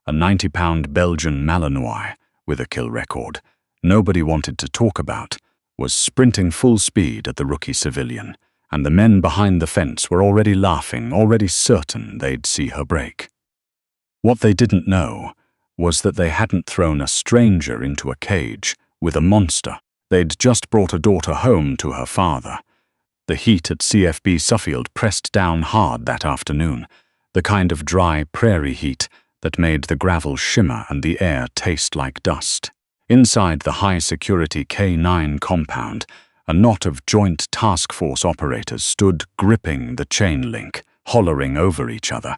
a 90-pound Belgian Malinois with a kill record nobody wanted to talk about, was sprinting full speed at the rookie civilian, and the men behind the fence were already laughing, already certain they'd see her break. What they didn't know was that they hadn't thrown a stranger into a cage with a monster. They'd just brought a daughter home to her father. The heat at CFB Suffield pressed down hard that afternoon, the kind of dry prairie heat that made the gravel shimmer and the air taste like dust. Inside the high-security K9 compound, a knot of Joint Task Force operators stood gripping the chain link, hollering over each other,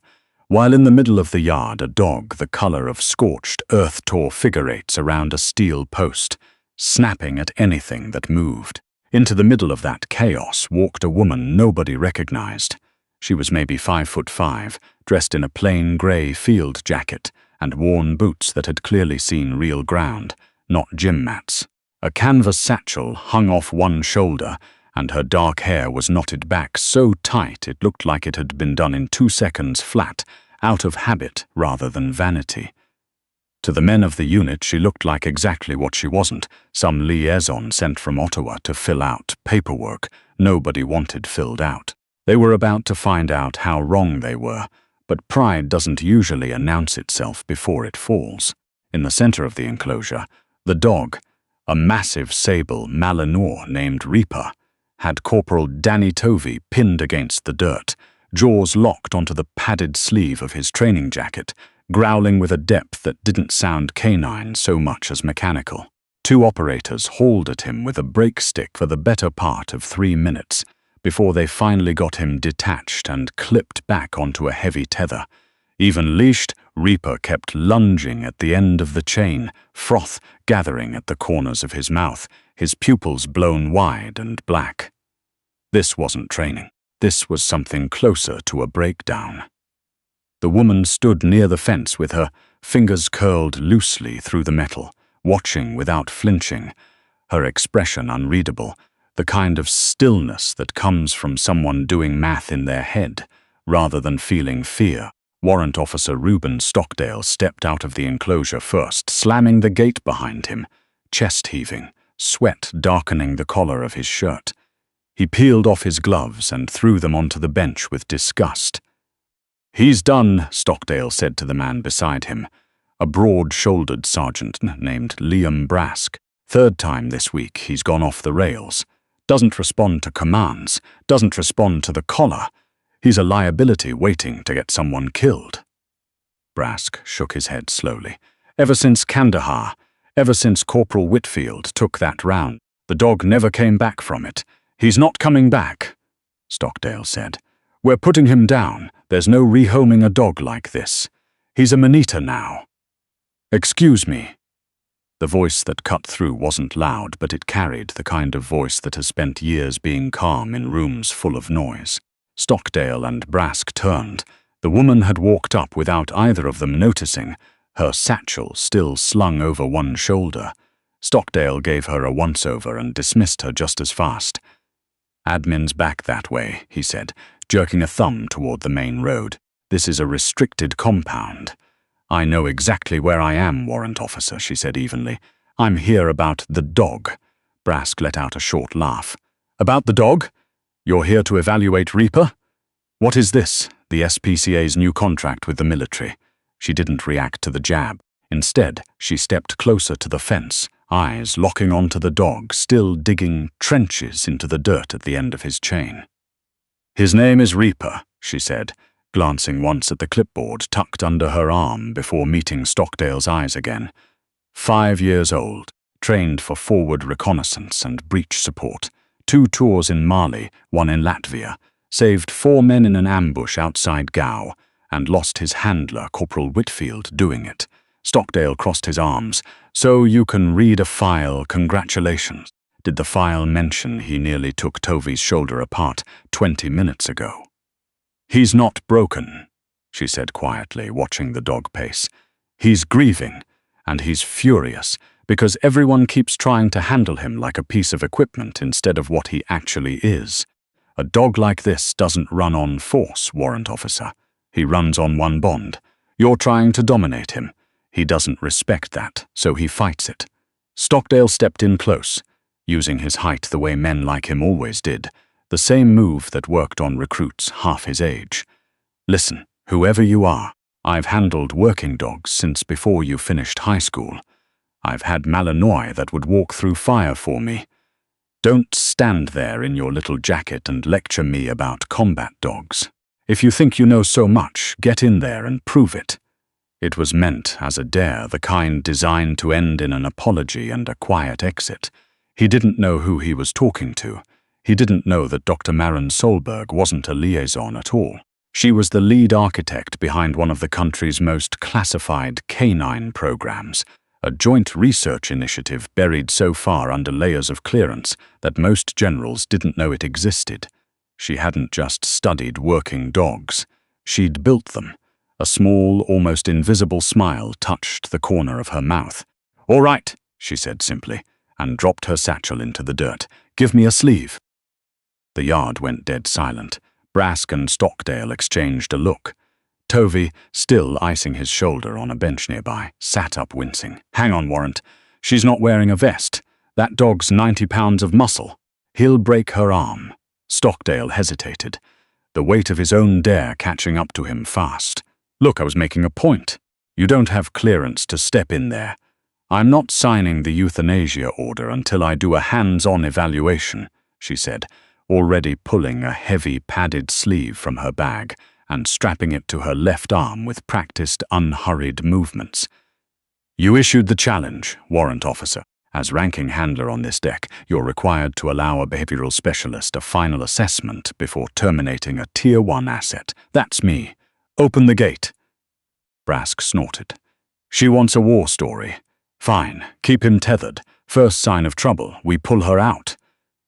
while in the middle of the yard a dog the color of scorched earth tore figure eights around a steel post, snapping at anything that moved. Into the middle of that chaos walked a woman nobody recognized. She was maybe 5'5", dressed in a plain grey field jacket and worn boots that had clearly seen real ground, not gym mats. A canvas satchel hung off one shoulder, and her dark hair was knotted back so tight it looked like it had been done in 2 seconds flat, out of habit rather than vanity. To the men of the unit she looked like exactly what she wasn't, some liaison sent from Ottawa to fill out paperwork nobody wanted filled out. They were about to find out how wrong they were, but pride doesn't usually announce itself before it falls. In the center of the enclosure, the dog, a massive sable Malinois named Reaper, had Corporal Danny Tovey pinned against the dirt, jaws locked onto the padded sleeve of his training jacket, growling with a depth that didn't sound canine so much as mechanical. 2 operators hauled at him with a brake stick for the better part of 3 minutes, before they finally got him detached and clipped back onto a heavy tether. Even leashed, Reaper kept lunging at the end of the chain, froth gathering at the corners of his mouth, his pupils blown wide and black. This wasn't training. This was something closer to a breakdown. The woman stood near the fence with her fingers curled loosely through the metal, watching without flinching, her expression unreadable, the kind of stillness that comes from someone doing math in their head, rather than feeling fear. Warrant Officer Reuben Stockdale stepped out of the enclosure first, slamming the gate behind him, chest heaving, sweat darkening the collar of his shirt. He peeled off his gloves and threw them onto the bench with disgust. "He's done," Stockdale said to the man beside him, a broad-shouldered sergeant named Liam Brask. "3rd time this week he's gone off the rails. Doesn't respond to commands, doesn't respond to the collar. He's a liability waiting to get someone killed." Brask shook his head slowly. "Ever since Kandahar, ever since Corporal Whitfield took that round, the dog never came back from it. He's not coming back," Stockdale said. "We're putting him down. There's no rehoming a dog like this. He's a manita now." "Excuse me." The voice that cut through wasn't loud, but it carried the kind of voice that has spent years being calm in rooms full of noise. Stockdale and Brask turned. The woman had walked up without either of them noticing, her satchel still slung over one shoulder. Stockdale gave her a once-over and dismissed her just as fast. "Admin's back that way," he said, jerking a thumb toward the main road. "This is a restricted compound." "I know exactly where I am, Warrant Officer," she said evenly. "I'm here about the dog." Brask let out a short laugh. "About the dog? You're here to evaluate Reaper? What is this, the SPCA's new contract with the military?" She didn't react to the jab. Instead, she stepped closer to the fence, eyes locking onto the dog, still digging trenches into the dirt at the end of his chain. "His name is Reaper," she said, glancing once at the clipboard tucked under her arm before meeting Stockdale's eyes again. 5 years old, trained for forward reconnaissance and breach support, 2 tours in Mali, 1 in Latvia, saved 4 men in an ambush outside Gao, and lost his handler, Corporal Whitfield, doing it. Stockdale crossed his arms. "So you can read a file, congratulations." Did the file mention he nearly took Tovey's shoulder apart 20 minutes ago? "He's not broken," she said quietly, watching the dog pace. "He's grieving, and he's furious, because everyone keeps trying to handle him like a piece of equipment instead of what he actually is. A dog like this doesn't run on force, Warrant Officer. He runs on one bond. You're trying to dominate him, He doesn't respect that, so he fights it. Stockdale stepped in close, using his height the way men like him always did, the same move that worked on recruits half his age. Listen, whoever you are, I've handled working dogs since before you finished high school. I've had Malinois that would walk through fire for me. Don't stand there in your little jacket and lecture me about combat dogs. If you think you know so much, get in there and prove it. It was meant as a dare, the kind designed to end in an apology and a quiet exit. He didn't know who he was talking to. He didn't know that Dr. Maren Solberg wasn't a liaison at all. She was the lead architect behind one of the country's most classified canine programs, a joint research initiative buried so far under layers of clearance that most generals didn't know it existed. She hadn't just studied working dogs. She'd built them. A small, almost invisible smile touched the corner of her mouth. "All right," she said simply, and dropped her satchel into the dirt. "Give me a sleeve." The yard went dead silent. Brask and Stockdale exchanged a look. Tovey, still icing his shoulder on a bench nearby, sat up wincing. "Hang on, Warrant. She's not wearing a vest. That dog's 90 pounds of muscle. He'll break her arm." Stockdale hesitated, the weight of his own dare catching up to him fast. "Look, I was making a point. You don't have clearance to step in there. I'm not signing the euthanasia order until I do a hands-on evaluation," she said, already pulling a heavy padded sleeve from her bag and strapping it to her left arm with practiced, unhurried movements. "You issued the challenge, warrant officer. As ranking handler on this deck, you're required to allow a behavioral specialist a final assessment before terminating a Tier 1 asset. That's me. Open the gate." Brask snorted. "She wants a war story. Fine, keep him tethered. First sign of trouble, we pull her out."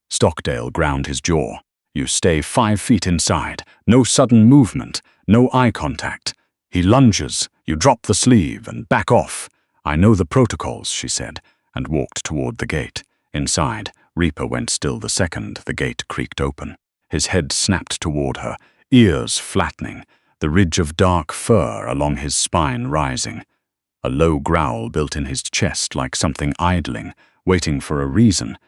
Stockdale ground his jaw. "You stay 5 feet inside. No sudden movement. No eye contact. He lunges. You drop the sleeve and back off. I know the protocols," she said, and walked toward the gate. Inside, Reaper went still the second the gate creaked open. His head snapped toward her, ears flattening, the ridge of dark fur along his spine rising. A low growl built in his chest like something idling, waiting for a reason.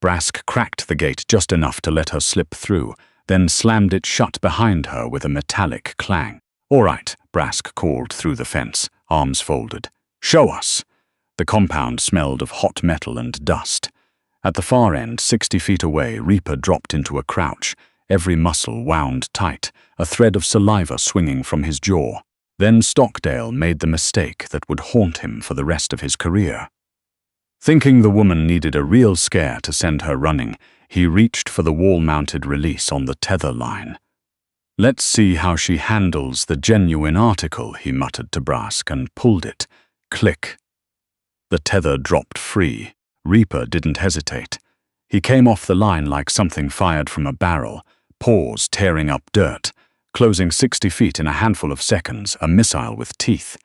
Brask cracked the gate just enough to let her slip through, then slammed it shut behind her with a metallic clang. "All right," Brask called through the fence, arms folded. "Show us." The compound smelled of hot metal and dust. At the far end, 60 feet away, Reaper dropped into a crouch, every muscle wound tight, a thread of saliva swinging from his jaw. Then Stockdale made the mistake that would haunt him for the rest of his career. Thinking the woman needed a real scare to send her running, he reached for the wall-mounted release on the tether line. "Let's see how she handles the genuine article," he muttered to Brask and pulled it. Click. The tether dropped free. Reaper didn't hesitate. He came off the line like something fired from a barrel, paws tearing up dirt, closing 60 feet in a handful of seconds, a missile with teeth.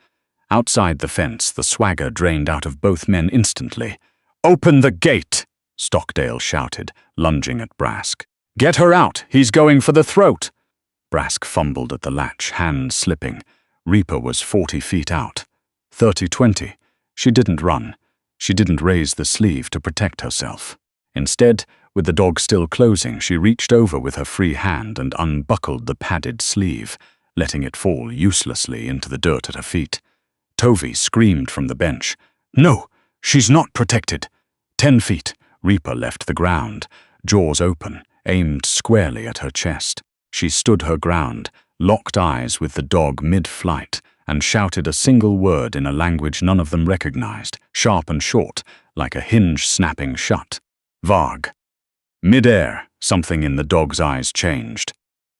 Outside the fence, the swagger drained out of both men instantly. "Open the gate!" Stockdale shouted, lunging at Brask. "Get her out! He's going for the throat!" Brask fumbled at the latch, hands slipping. Reaper was 40 feet out. 30-20. She didn't run. She didn't raise the sleeve to protect herself. Instead, with the dog still closing, she reached over with her free hand and unbuckled the padded sleeve, letting it fall uselessly into the dirt at her feet. Tovey screamed from the bench. "No, she's not protected." 10 feet, Reaper left the ground, jaws open, aimed squarely at her chest. She stood her ground, locked eyes with the dog mid-flight, and shouted a single word in a language none of them recognized, sharp and short, like a hinge snapping shut. "Varg." Mid-air, something in the dog's eyes changed.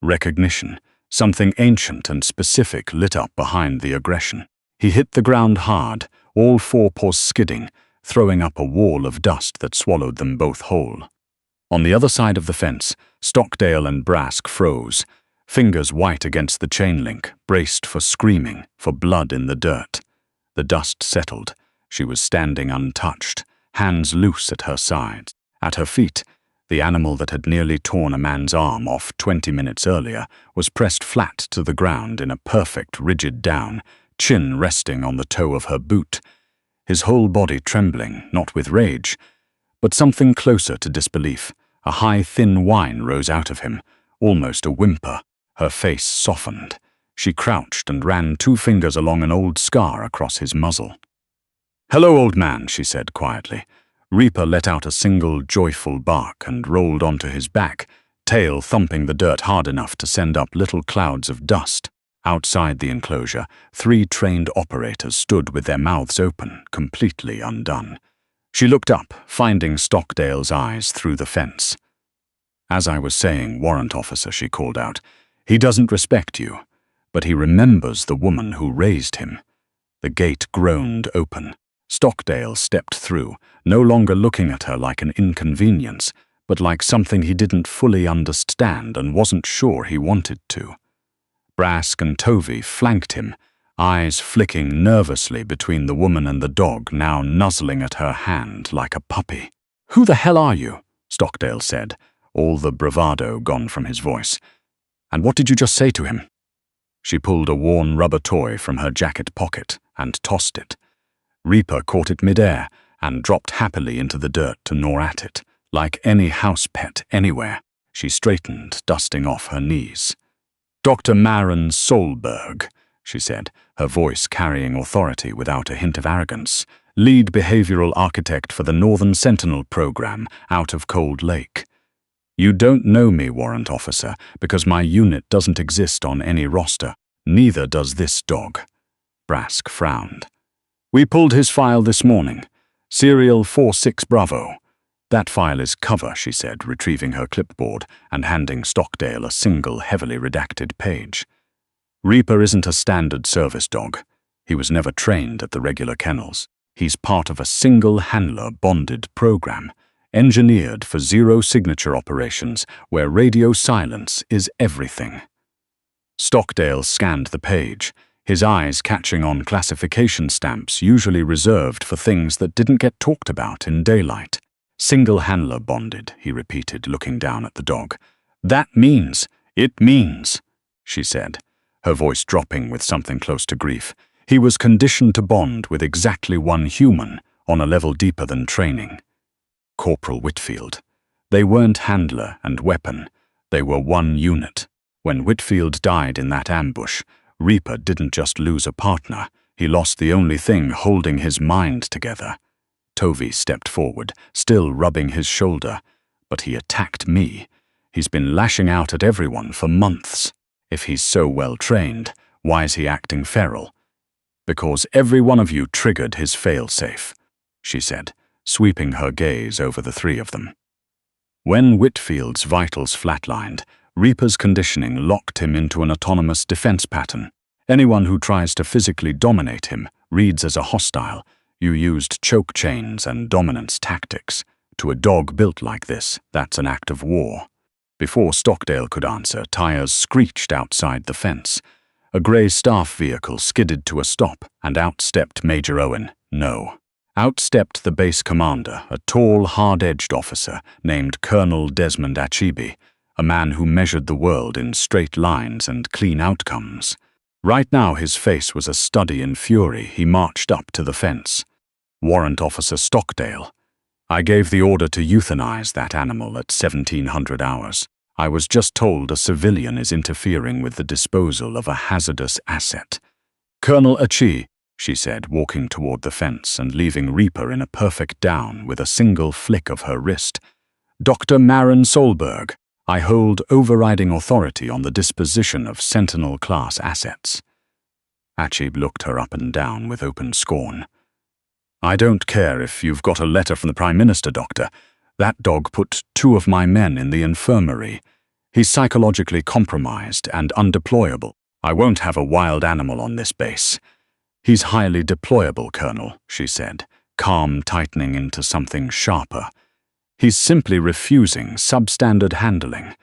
Recognition, something ancient and specific lit up behind the aggression. He hit the ground hard, all 4 paws skidding, throwing up a wall of dust that swallowed them both whole. On the other side of the fence, Stockdale and Brask froze, fingers white against the chain link, braced for screaming, for blood in the dirt. The dust settled. She was standing untouched, hands loose at her sides. At her feet, the animal that had nearly torn a man's arm off 20 minutes earlier was pressed flat to the ground in a perfect rigid down, chin resting on the toe of her boot, his whole body trembling, not with rage, but something closer to disbelief. A high, thin whine rose out of him, almost a whimper. Her face softened. She crouched and ran 2 fingers along an old scar across his muzzle. "Hello, old man," she said quietly. Reaper let out a single joyful bark and rolled onto his back, tail thumping the dirt hard enough to send up little clouds of dust. Outside the enclosure, 3 trained operators stood with their mouths open, completely undone. She looked up, finding Stockdale's eyes through the fence. "As I was saying, warrant officer," she called out, "he doesn't respect you, but he remembers the woman who raised him." The gate groaned open. Stockdale stepped through, no longer looking at her like an inconvenience, but like something he didn't fully understand and wasn't sure he wanted to. Brask and Tovey flanked him, eyes flicking nervously between the woman and the dog, now nuzzling at her hand like a puppy. "Who the hell are you?" Stockdale said, all the bravado gone from his voice. "And what did you just say to him?" She pulled a worn rubber toy from her jacket pocket and tossed it. Reaper caught it midair and dropped happily into the dirt to gnaw at it, like any house pet anywhere. She straightened, dusting off her knees. "Dr. Maren Solberg," she said, her voice carrying authority without a hint of arrogance, "lead behavioral architect for the Northern Sentinel program out of Cold Lake. You don't know me, warrant officer, because my unit doesn't exist on any roster. Neither does this dog." Brask frowned. "We pulled his file this morning. Serial 46 Bravo. That file is cover," she said, retrieving her clipboard and handing Stockdale a single heavily redacted page. "Reaper isn't a standard service dog. He was never trained at the regular kennels. He's part of a single handler bonded program, engineered for zero-signature operations where radio silence is everything." Stockdale scanned the page, his eyes catching on classification stamps usually reserved for things that didn't get talked about in daylight. "Single handler bonded," he repeated, looking down at the dog. It means," she said, her voice dropping with something close to grief. "He was conditioned to bond with exactly one human on a level deeper than training. Corporal Whitfield. They weren't handler and weapon. They were one unit. When Whitfield died in that ambush, Reaper didn't just lose a partner, he lost the only thing holding his mind together." Tovey stepped forward, still rubbing his shoulder. "But he attacked me. He's been lashing out at everyone for months. If he's so well trained, why is he acting feral?" "Because every one of you triggered his failsafe," she said, sweeping her gaze over the 3 of them. When Whitfield's vitals flatlined, Reaper's conditioning locked him into an autonomous defense pattern. Anyone who tries to physically dominate him reads as a hostile. You used choke chains and dominance tactics. To a dog built like this, that's an act of war. Before Stockdale could answer, tires screeched outside the fence. A grey staff vehicle skidded to a stop, and out stepped Major Owen. No. Out stepped the base commander, a tall, hard-edged officer named Colonel Desmond Achibi, a man who measured the world in straight lines and clean outcomes. Right now his face was a study in fury. He marched up to the fence. "Warrant Officer Stockdale. I gave the order to euthanize that animal at 1700 hours. I was just told a civilian is interfering with the disposal of a hazardous asset." "Colonel Achi," she said, walking toward the fence and leaving Reaper in a perfect down with a single flick of her wrist. "Dr. Maren Solberg. I hold overriding authority on the disposition of Sentinel-class assets." Achib looked her up and down with open scorn. "I don't care if you've got a letter from the Prime Minister, Doctor. That dog put 2 of my men in the infirmary. He's psychologically compromised and undeployable. I won't have a wild animal on this base." "He's highly deployable, Colonel," she said, calm tightening into something sharper. "He's simply refusing substandard handling."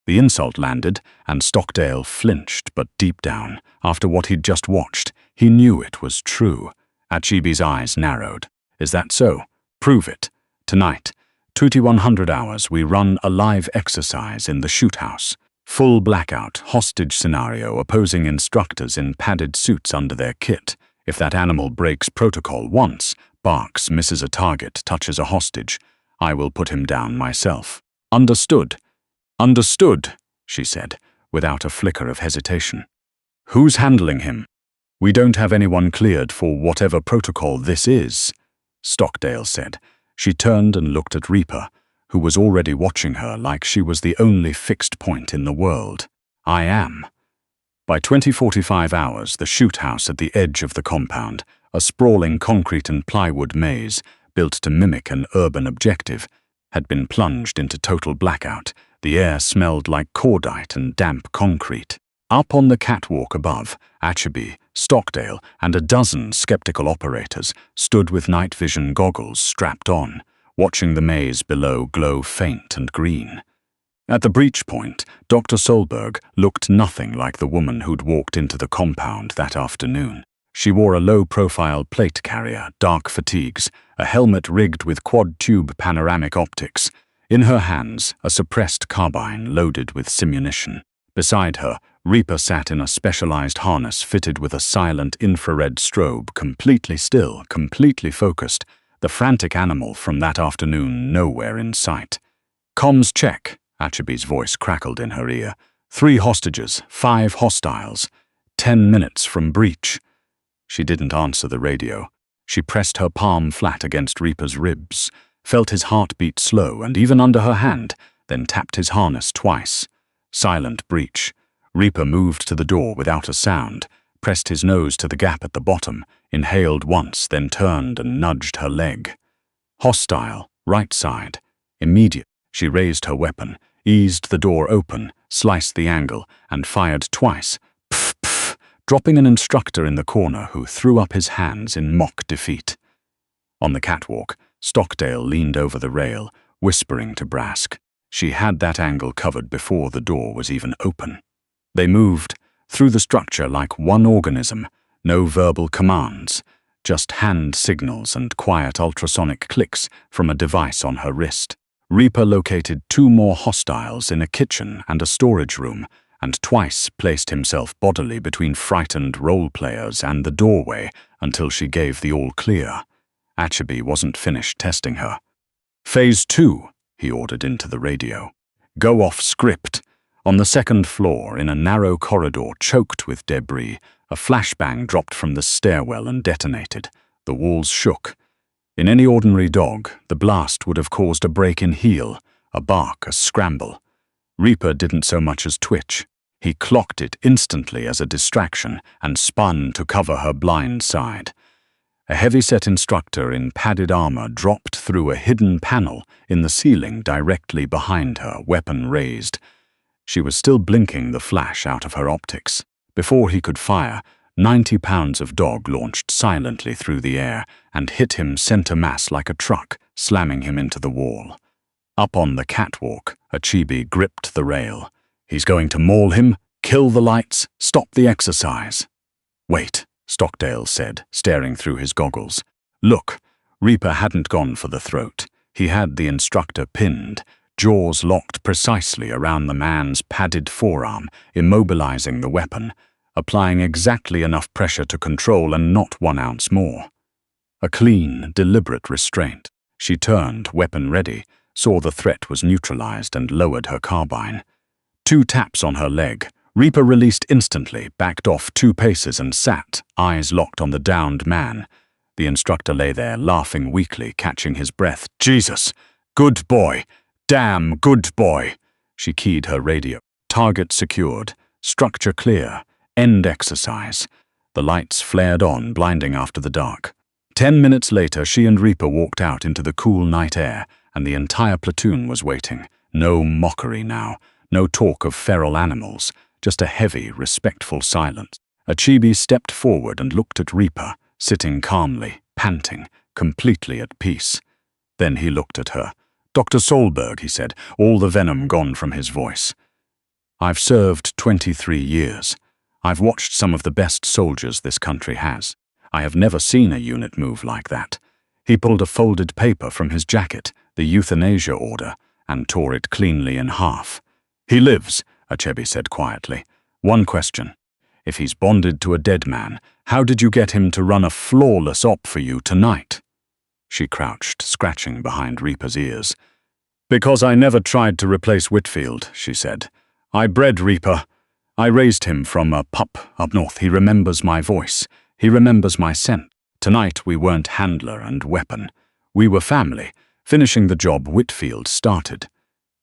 The insult landed, and Stockdale flinched, but deep down, after what he'd just watched, he knew it was true. Achibi's eyes narrowed. "Is that so? Prove it. Tonight, 2100 hours, we run a live exercise in the shoot house. Full blackout, hostage scenario, opposing instructors in padded suits under their kit. If that animal breaks protocol once, barks, misses a target, touches a hostage, I will put him down myself. Understood. Understood, she said, without a flicker of hesitation. Who's handling him? We don't have anyone cleared for whatever protocol this is, Stockdale said. She turned and looked at Reaper, who was already watching her like she was the only fixed point in the world. I am. By 2045 hours, the shoot house at the edge of the compound, a sprawling concrete and plywood maze built to mimic an urban objective, had been plunged into total blackout. The air smelled like cordite and damp concrete. Up on the catwalk above, Achebe, Stockdale, and a dozen skeptical operators stood with night vision goggles strapped on, watching the maze below glow faint and green. At the breach point, Dr. Solberg looked nothing like the woman who'd walked into the compound that afternoon. She wore a low-profile plate carrier, dark fatigues, a helmet rigged with quad-tube panoramic optics. In her hands, a suppressed carbine loaded with simunition. Beside her, Reaper sat in a specialized harness fitted with a silent infrared strobe, completely still, completely focused, the frantic animal from that afternoon nowhere in sight. Comms check, Achebe's voice crackled in her ear. 3 hostages, 5 hostiles. 10 minutes from breach. She didn't answer the radio. She pressed her palm flat against Reaper's ribs, felt his heartbeat slow and even under her hand, then tapped his harness twice. Silent breach. Reaper moved to the door without a sound, pressed his nose to the gap at the bottom, inhaled once, then turned and nudged her leg. Hostile, right side. Immediate. She raised her weapon, eased the door open, sliced the angle, and fired twice, pff, pff, dropping an instructor in the corner who threw up his hands in mock defeat. On the catwalk, Stockdale leaned over the rail, whispering to Brask. She had that angle covered before the door was even open. They moved through the structure like one organism, no verbal commands, just hand signals and quiet ultrasonic clicks from a device on her wrist. Reaper located 2 more hostiles in a kitchen and a storage room, and twice placed himself bodily between frightened role players and the doorway until she gave the all-clear. Achebe wasn't finished testing her. Phase 2, he ordered into the radio. Go off script. On the 2nd floor, in a narrow corridor choked with debris, a flashbang dropped from the stairwell and detonated. The walls shook. In any ordinary dog, the blast would have caused a break in heel, a bark, a scramble. Reaper didn't so much as twitch. He clocked it instantly as a distraction and spun to cover her blind side. A heavy-set instructor in padded armor dropped through a hidden panel in the ceiling directly behind her, weapon raised. She was still blinking the flash out of her optics. Before he could fire, 90 pounds of dog launched silently through the air and hit him center mass like a truck, slamming him into the wall. Up on the catwalk, Achebe gripped the rail. He's going to maul him, kill the lights, stop the exercise. Wait, Stockdale said, staring through his goggles. Look, Reaper hadn't gone for the throat. He had the instructor pinned, jaws locked precisely around the man's padded forearm, immobilizing the weapon, applying exactly enough pressure to control and not 1 ounce more. A clean, deliberate restraint. She turned, weapon ready, saw the threat was neutralized and lowered her carbine. 2 taps on her leg. Reaper released instantly, backed off 2 paces and sat, eyes locked on the downed man. The instructor lay there, laughing weakly, catching his breath. Jesus! Good boy! Damn good boy! She keyed her radio. Target secured. Structure clear. End exercise. The lights flared on, blinding after the dark. 10 minutes later, she and Reaper walked out into the cool night air, and the entire platoon was waiting. No mockery now. No talk of feral animals. Just a heavy, respectful silence. Achebe stepped forward and looked at Reaper, sitting calmly, panting, completely at peace. Then he looked at her. Dr. Solberg, he said, all the venom gone from his voice. I've served 23 years. I've watched some of the best soldiers this country has. I have never seen a unit move like that. He pulled a folded paper from his jacket, the euthanasia order, and tore it cleanly in half. He lives, Achebe said quietly. "One question. If he's bonded to a dead man, how did you get him to run a flawless op for you tonight?" She crouched, scratching behind Reaper's ears. "Because I never tried to replace Whitfield," she said. "I bred Reaper. I raised him from a pup up north. He remembers my voice. He remembers my scent. Tonight we weren't handler and weapon. We were family, finishing the job Whitfield started."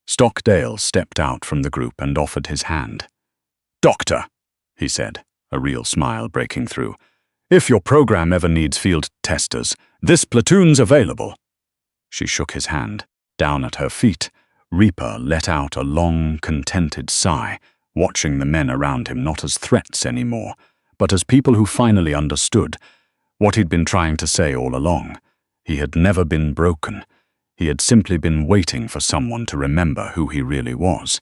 Stockdale stepped out from the group and offered his hand. "Doctor," he said, a real smile breaking through, "if your program ever needs field testers, this platoon's available." She shook his hand. Down at her feet, Reaper let out a long, contented sigh, watching the men around him not as threats anymore, but as people who finally understood what he'd been trying to say all along. He had never been broken. He had simply been waiting for someone to remember who he really was.